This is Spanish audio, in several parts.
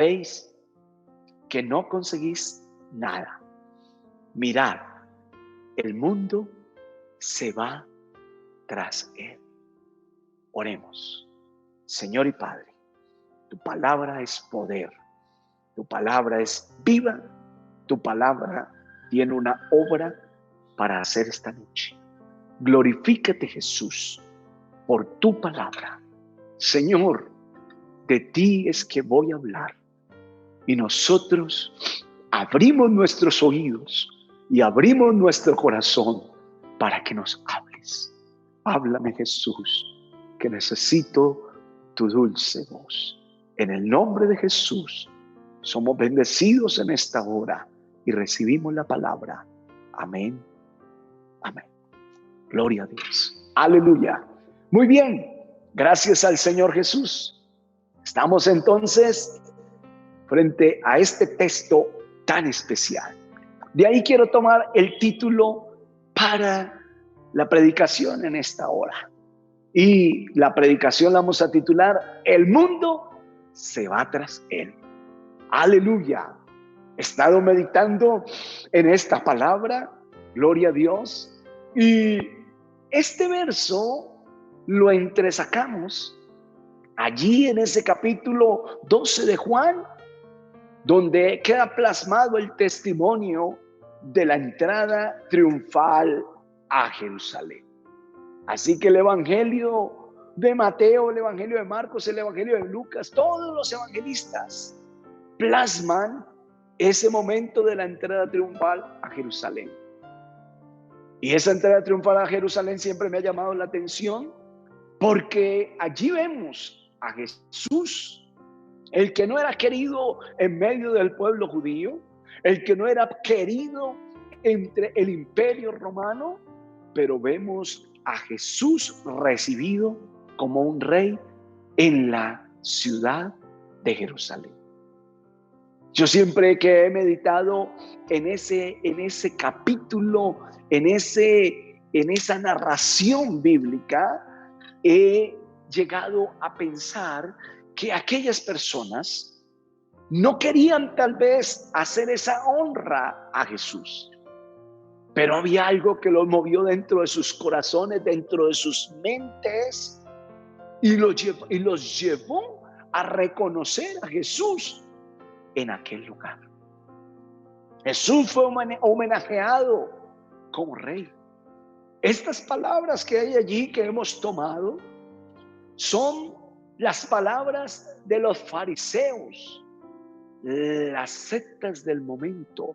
veis que no conseguís nada, mirad, el mundo se va tras él. Oremos. Señor y Padre, tu palabra es poder, tu palabra es viva, tu palabra tiene una obra para hacer esta noche. Glorifícate, Jesús, por tu palabra. Señor, de ti es que voy a hablar. Y nosotros abrimos nuestros oídos y abrimos nuestro corazón para que nos hables. Háblame, Jesús, que necesito tu dulce voz. En el nombre de Jesús, somos bendecidos en esta hora y recibimos la palabra. Amén. Amén. Gloria a Dios. Aleluya. Muy bien. Gracias al Señor Jesús. Estamos entonces frente a este texto tan especial. De ahí quiero tomar el título para la predicación en esta hora. Y la predicación la vamos a titular: El mundo se va tras él. Aleluya. He estado meditando en esta palabra, gloria a Dios, y este verso lo entresacamos allí en ese capítulo 12 de Juan, donde queda plasmado el testimonio de la entrada triunfal a Jerusalén. Así que el evangelio de Mateo, el evangelio de Marcos, el evangelio de Lucas, todos los evangelistas plasman ese momento de la entrada triunfal a Jerusalén. Y esa entrada triunfal a Jerusalén siempre me ha llamado la atención, porque allí vemos a Jesús, el que no era querido en medio del pueblo judío, el que no era querido entre el imperio romano, pero vemos a Jesús recibido como un rey en la ciudad de Jerusalén. Yo siempre que he meditado en ese capítulo, en esa narración bíblica, he llegado a pensar que aquellas personas no querían tal vez hacer esa honra a Jesús, pero había algo que los movió dentro de sus corazones, dentro de sus mentes, y los llevó a reconocer a Jesús en aquel lugar. Jesús fue homenajeado como rey. Estas palabras que hay allí que hemos tomado son las palabras de los fariseos, las sectas del momento,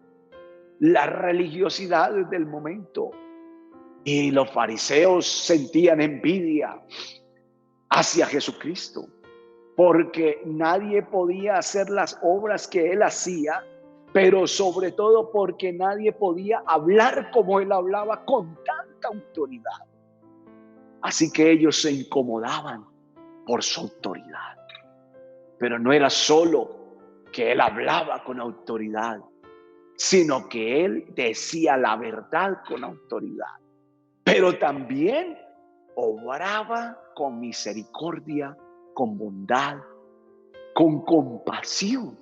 las religiosidades del momento. Y los fariseos sentían envidia hacia Jesucristo, porque nadie podía hacer las obras que él hacía, pero sobre todo porque nadie podía hablar como él hablaba con tanta autoridad. Así que ellos se incomodaban por su autoridad. Pero no era solo que él hablaba con autoridad, sino que él decía la verdad con autoridad. Pero también obraba con misericordia, con bondad, con compasión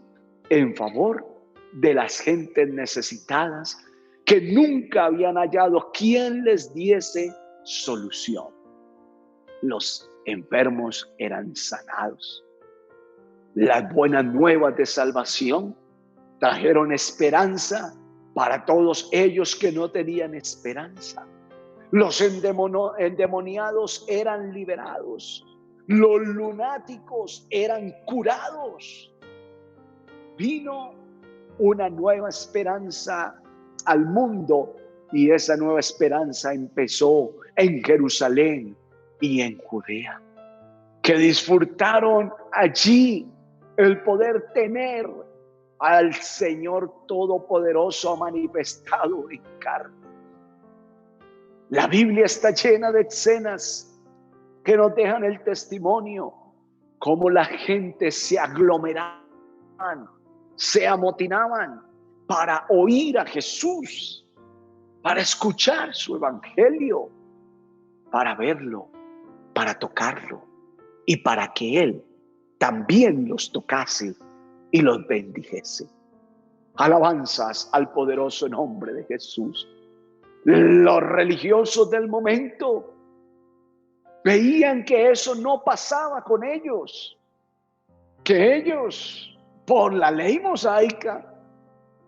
en favor de las gentes necesitadas que nunca habían hallado quien les diese solución. Los enfermos eran sanados. Las buenas nuevas de salvación trajeron esperanza para todos ellos que no tenían esperanza. Los endemoniados eran liberados. Los lunáticos eran curados. Vino una nueva esperanza al mundo, y esa nueva esperanza empezó en Jerusalén y en Judea, que disfrutaron allí el poder tener al Señor Todopoderoso manifestado en carne. La Biblia está llena de escenas que nos dejan el testimonio, cómo la gente se aglomeraban, se amotinaban para oír a Jesús, para escuchar su evangelio, para verlo, para tocarlo y para que Él también los tocase y los bendijese. Alabanzas al poderoso nombre de Jesús. Los religiosos del momento veían que eso no pasaba con ellos, que ellos, por la ley mosaica,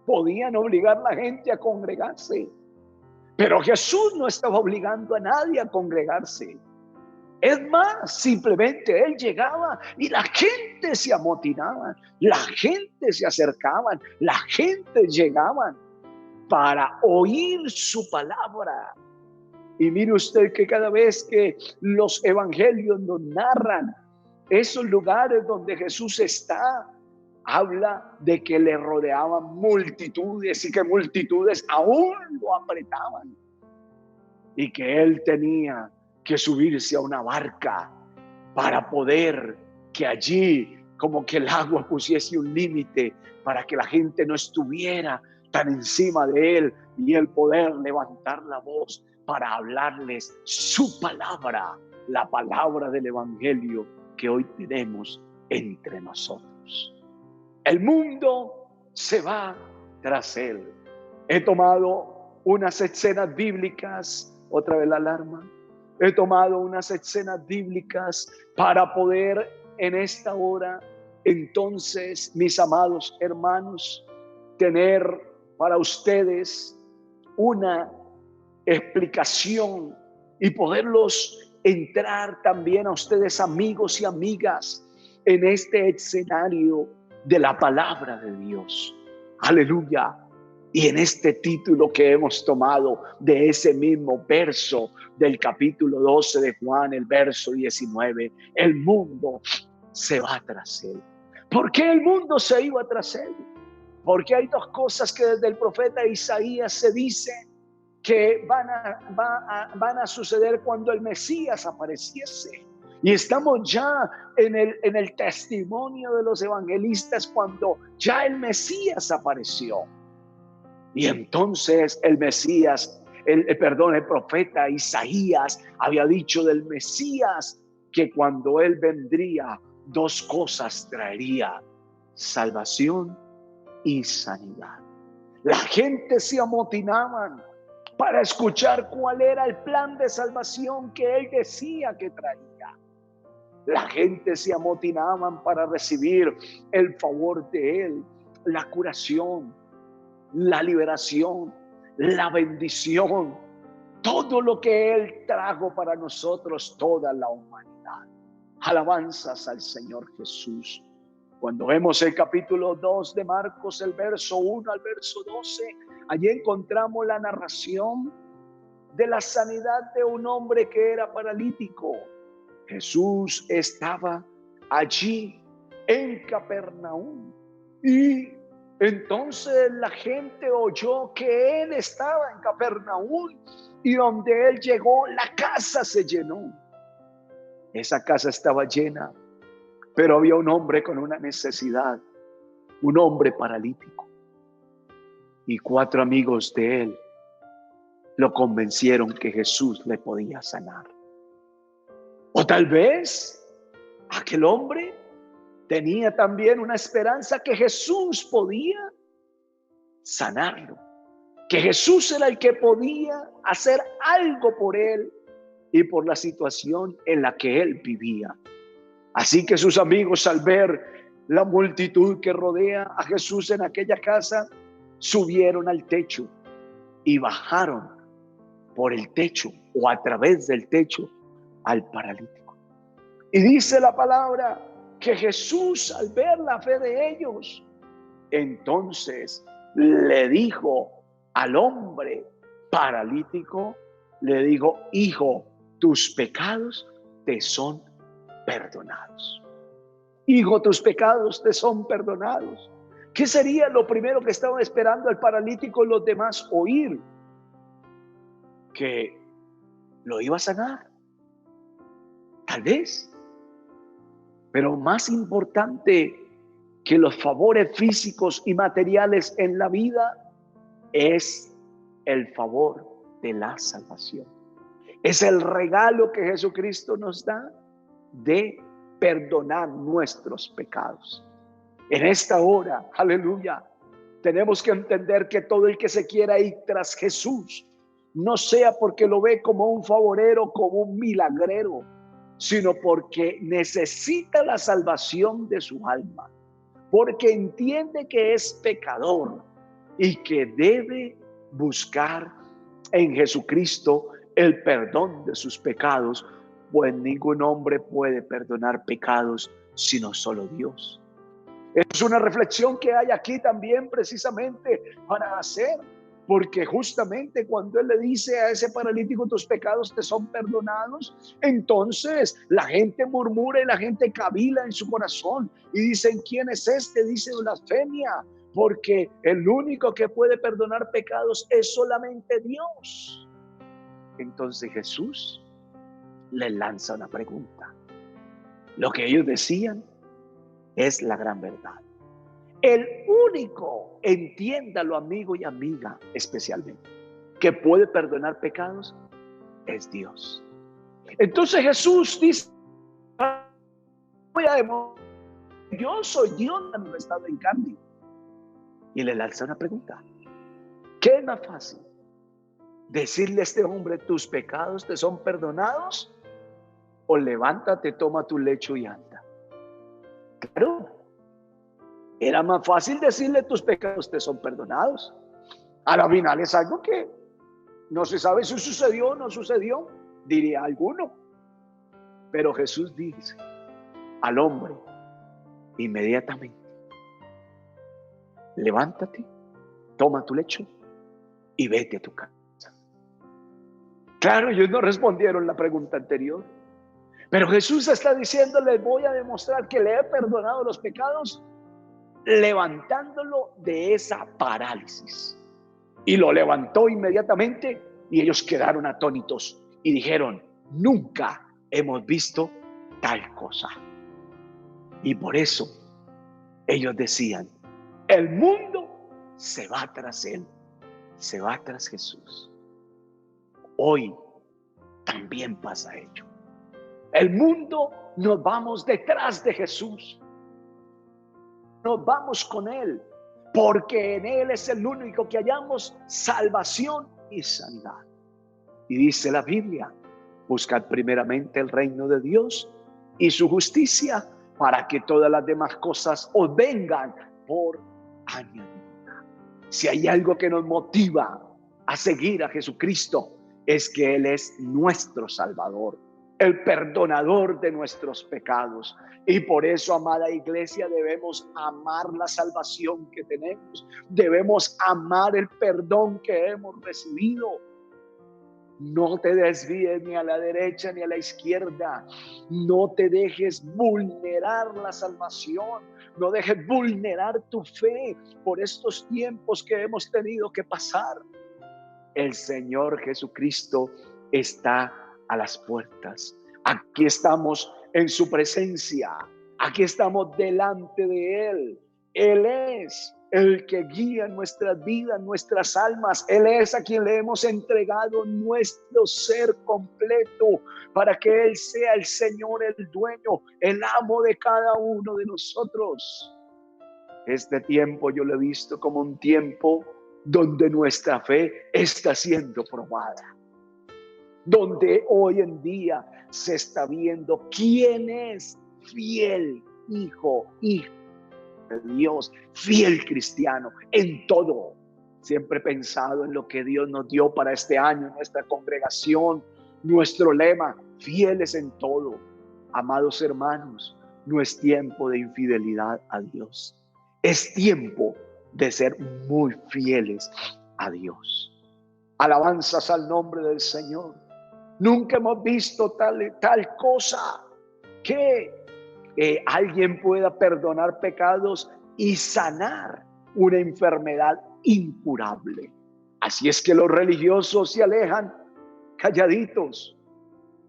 podían obligar a la gente a congregarse. Pero Jesús no estaba obligando a nadie a congregarse. Es más, simplemente Él llegaba y la gente se amotinaba, la gente se acercaba, la gente llegaba para oír su palabra. Y mire usted que cada vez que los evangelios nos narran esos lugares donde Jesús está, habla de que le rodeaban multitudes y que multitudes aún lo apretaban. Y que Él tenía que subirse a una barca para poder que allí como que el agua pusiese un límite para que la gente no estuviera tan encima de Él y Él poder levantar la voz para hablarles su palabra, la palabra del evangelio que hoy tenemos entre nosotros. El mundo se va tras Él. He tomado unas escenas bíblicas, otra vez la alarma. He tomado unas escenas bíblicas para poder en esta hora, entonces, mis amados hermanos, tener para ustedes una explicación y poderlos entrar también a ustedes, amigos y amigas, en este escenario de la palabra de Dios. Aleluya. Y en este título que hemos tomado de ese mismo verso del capítulo 12 de Juan, el verso 19, el mundo se va tras Él. ¿Por qué el mundo se iba tras Él? Porque hay dos cosas que desde el profeta Isaías se dice que van a suceder cuando el Mesías apareciese. Y estamos ya en el testimonio de los evangelistas cuando ya el Mesías apareció. Y entonces el Mesías, el profeta Isaías había dicho del Mesías que cuando Él vendría, dos cosas traería: salvación y sanidad. La gente se amotinaba para escuchar cuál era el plan de salvación que Él decía que traía. La gente se amotinaba para recibir el favor de Él, la curación, la liberación, la bendición, todo lo que Él trajo para nosotros, toda la humanidad. Alabanzas al Señor Jesús. Cuando vemos el capítulo 2 de Marcos, el verso 1 al verso 12, allí encontramos la narración de la sanidad de un hombre que era paralítico. Jesús estaba allí en Capernaum y entonces la gente oyó que Él estaba en Capernaum y donde Él llegó, la casa se llenó. Esa casa estaba llena, pero había un hombre con una necesidad, un hombre paralítico. Y 4 amigos de Él lo convencieron que Jesús le podía sanar. O tal vez aquel hombre tenía también una esperanza que Jesús podía sanarlo, que Jesús era el que podía hacer algo por él y por la situación en la que él vivía. Así que sus amigos, al ver la multitud que rodea a Jesús en aquella casa, subieron al techo y bajaron por el techo o a través del techo al paralítico. Y dice la palabra que Jesús, al ver la fe de ellos, entonces le dijo al hombre paralítico, le dijo: hijo, tus pecados te son perdonados. Hijo, tus pecados te son perdonados. ¿Qué sería lo primero que estaban esperando el paralítico y los demás oír? Que lo iba a sanar. Tal vez. Pero más importante que los favores físicos y materiales en la vida es el favor de la salvación. Es el regalo que Jesucristo nos da de perdonar nuestros pecados. En esta hora, aleluya, tenemos que entender que todo el que se quiera ir tras Jesús, no sea porque lo ve como un favorero, como un milagrero, sino porque necesita la salvación de su alma, porque entiende que es pecador y que debe buscar en Jesucristo el perdón de sus pecados, pues ningún hombre puede perdonar pecados sino solo Dios. Es una reflexión que hay aquí también precisamente para hacer, porque justamente cuando Él le dice a ese paralítico, tus pecados te son perdonados, entonces la gente murmura y la gente cavila en su corazón y dicen, ¿quién es este? Dice blasfemia, porque el único que puede perdonar pecados es solamente Dios. Entonces Jesús le lanza una pregunta. Lo que ellos decían es la gran verdad. El único, entiéndalo amigo y amiga especialmente, que puede perdonar pecados es Dios. Entonces Jesús dice, voy a demostrar, yo soy Dios manifestado en carne. Y le lanza una pregunta. ¿Qué es más fácil? ¿Decirle a este hombre, tus pecados te son perdonados? ¿O levántate, toma tu lecho y anda? Claro, era más fácil decirle, tus pecados te son perdonados. A la final es algo que no se sabe si sucedió o no sucedió, diría alguno. Pero Jesús dice al hombre inmediatamente, levántate, toma tu lecho y vete a tu casa. Claro, ellos no respondieron la pregunta anterior, pero Jesús está diciendo, les voy a demostrar que le he perdonado los pecados, levantándolo de esa parálisis. Y lo levantó inmediatamente y ellos quedaron atónitos y dijeron, nunca hemos visto tal cosa. Y por eso ellos decían, el mundo se va tras él, se va tras Jesús. Hoy también pasa ello. El mundo nos vamos detrás de Jesús. Nos vamos con Él, porque en Él es el único que hallamos salvación y sanidad. Y dice la Biblia, buscad primeramente el reino de Dios y su justicia, para que todas las demás cosas os vengan por añadidura. Si hay algo que nos motiva a seguir a Jesucristo, es que Él es nuestro Salvador, el perdonador de nuestros pecados. Y por eso, amada iglesia, debemos amar la salvación que tenemos. Debemos amar el perdón que hemos recibido. No te desvíes ni a la derecha ni a la izquierda. No te dejes vulnerar la salvación. No dejes vulnerar tu fe por estos tiempos que hemos tenido que pasar. El Señor Jesucristo está a las puertas. Aquí estamos en su presencia. Aquí estamos delante de Él. Él es el que guía nuestras vidas, nuestras almas. Él es a quien le hemos entregado nuestro ser completo para que Él sea el Señor, el dueño, el amo de cada uno de nosotros. Este tiempo yo lo he visto como un tiempo donde nuestra fe está siendo probada, donde hoy en día se está viendo quién es fiel hijo de Dios, fiel cristiano en todo. Siempre he pensado en lo que Dios nos dio para este año, nuestra congregación, nuestro lema, fieles en todo. Amados hermanos, no es tiempo de infidelidad a Dios. Es tiempo de ser muy fieles a Dios. Alabanzas al nombre del Señor. Nunca hemos visto tal cosa que alguien pueda perdonar pecados y sanar una enfermedad incurable. Así es que los religiosos se alejan calladitos.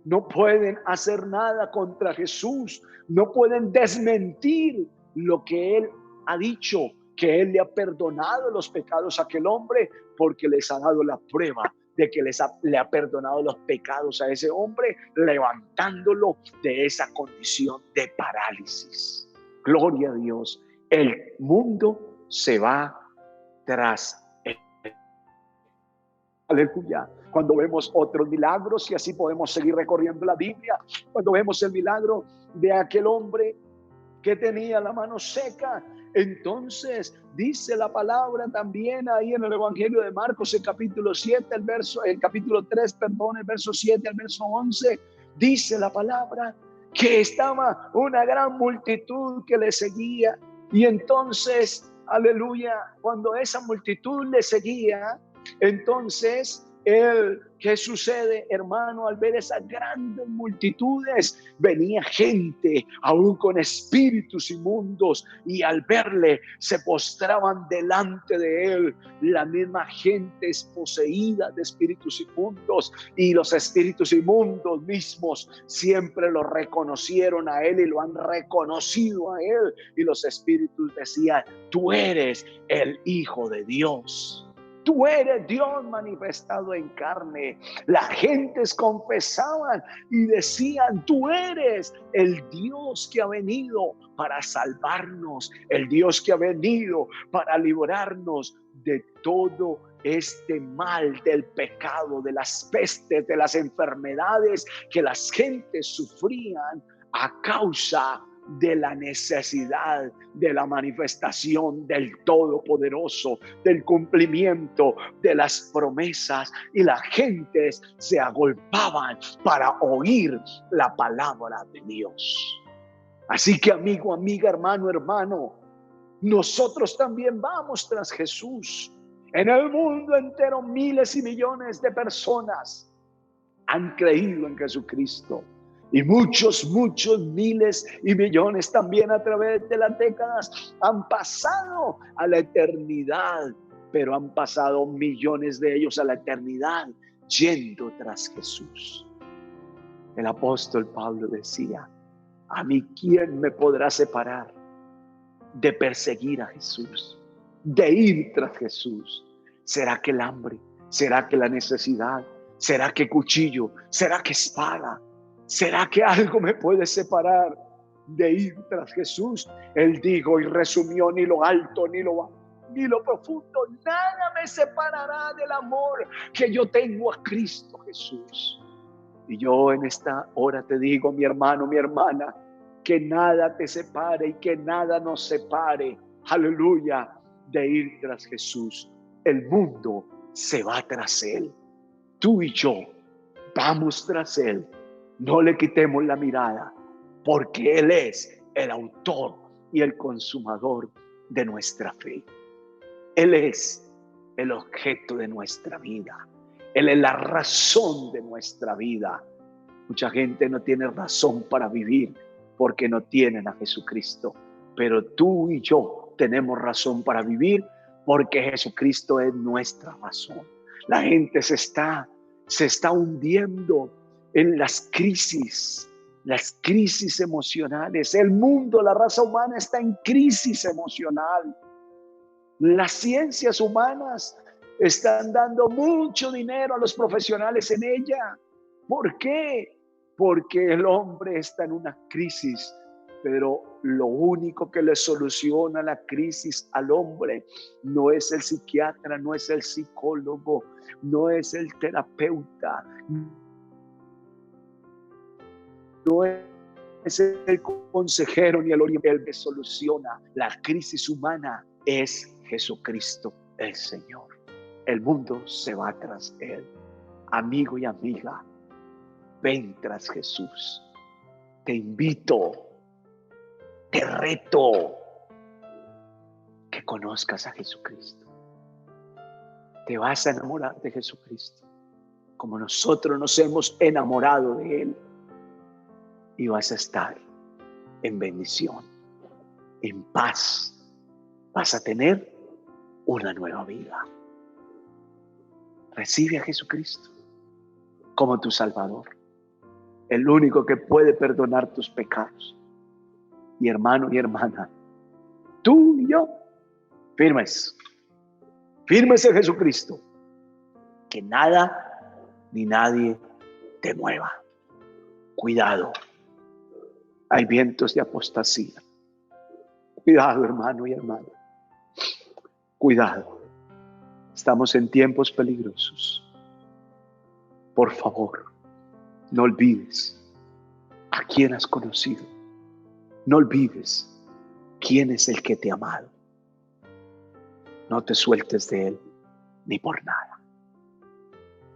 No pueden hacer nada contra Jesús. No pueden desmentir lo que Él ha dicho, que Él le ha perdonado los pecados a aquel hombre, porque les ha dado la prueba de que le ha perdonado los pecados a ese hombre, levantándolo de esa condición de parálisis. Gloria a Dios. El mundo se va tras él. Aleluya. Cuando vemos otros milagros, y así podemos seguir recorriendo la Biblia, cuando vemos el milagro de aquel hombre que tenía la mano seca, entonces dice la palabra también ahí en el Evangelio de Marcos, el capítulo 7, el capítulo 3, perdón, el verso 7 al verso 11, dice la palabra que estaba una gran multitud que le seguía. Y entonces, aleluya, cuando esa multitud le seguía, entonces ¿qué sucede, hermano? Al ver esas grandes multitudes, venía gente aún con espíritus inmundos, y al verle se postraban delante de él. La misma gente es poseída de espíritus inmundos, y los espíritus inmundos mismos siempre lo reconocieron a él y lo han reconocido a él, y los espíritus decían: tú eres el Hijo de Dios. Tú eres Dios manifestado en carne. Las gentes confesaban y decían: tú eres el Dios que ha venido para salvarnos, el Dios que ha venido para librarnos de todo este mal del pecado, de las pestes, de las enfermedades que las gentes sufrían a causa de la necesidad de la manifestación del Todopoderoso, del cumplimiento de las promesas, y las gentes se agolpaban para oír la palabra de Dios. Así que, amigo, amiga, hermano, nosotros también vamos tras Jesús. En el mundo entero miles y millones de personas han creído en Jesucristo. Y muchos miles y millones también a través de las décadas han pasado a la eternidad, pero han pasado millones de ellos a la eternidad yendo tras Jesús. El apóstol Pablo decía: a mí, ¿quién me podrá separar de perseguir a Jesús, de ir tras Jesús? ¿Será que el hambre? ¿Será que la necesidad? ¿Será que cuchillo? ¿Será que espada? ¿Será que algo me puede separar de ir tras Jesús? Él dijo y resumió: ni lo alto, ni lo bajo, ni lo profundo, nada me separará del amor que yo tengo a Cristo Jesús. Y yo en esta hora te digo, mi hermano, mi hermana, que nada te separe y que nada nos separe, aleluya, de ir tras Jesús. El mundo se va tras Él. Tú y yo vamos tras Él. No le quitemos la mirada, porque Él es el autor y el consumador de nuestra fe. Él es el objeto de nuestra vida. Él es la razón de nuestra vida. Mucha gente no tiene razón para vivir porque no tienen a Jesucristo. Pero tú y yo tenemos razón para vivir porque Jesucristo es nuestra razón. La gente se está hundiendo en las crisis emocionales. El mundo, la raza humana está en crisis emocional. Las ciencias humanas están dando mucho dinero a los profesionales en ella. ¿Por qué? Porque el hombre está en una crisis, pero lo único que le soluciona la crisis al hombre no es el psiquiatra, no es el psicólogo, no es el terapeuta, no es el consejero ni el orientador. El que soluciona la crisis humana es Jesucristo el Señor. El mundo se va tras Él. Amigo y amiga, ven tras Jesús. Te invito, te reto que conozcas a Jesucristo. Te vas a enamorar de Jesucristo, como nosotros nos hemos enamorado de Él. Y vas a estar en bendición, en paz. Vas a tener una nueva vida. Recibe a Jesucristo como tu Salvador, el único que puede perdonar tus pecados. Y hermano y hermana, tú y yo, firmes en Jesucristo, que nada ni nadie te mueva. Cuidado, hay vientos de apostasía. Cuidado, hermano y hermana. Cuidado. Estamos en tiempos peligrosos. Por favor, no olvides a quién has conocido. No olvides quién es el que te ha amado. No te sueltes de Él ni por nada.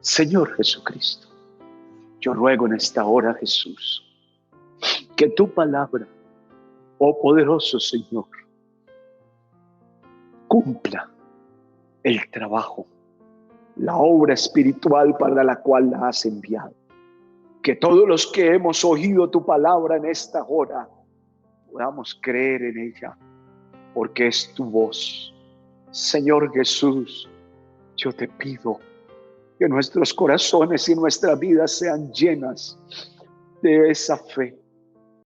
Señor Jesucristo, yo ruego en esta hora, Jesús, que tu palabra, oh poderoso Señor, cumpla el trabajo, la obra espiritual para la cual la has enviado. Que todos los que hemos oído tu palabra en esta hora podamos creer en ella, porque es tu voz. Señor Jesús, yo te pido que nuestros corazones y nuestras vidas sean llenas de esa fe,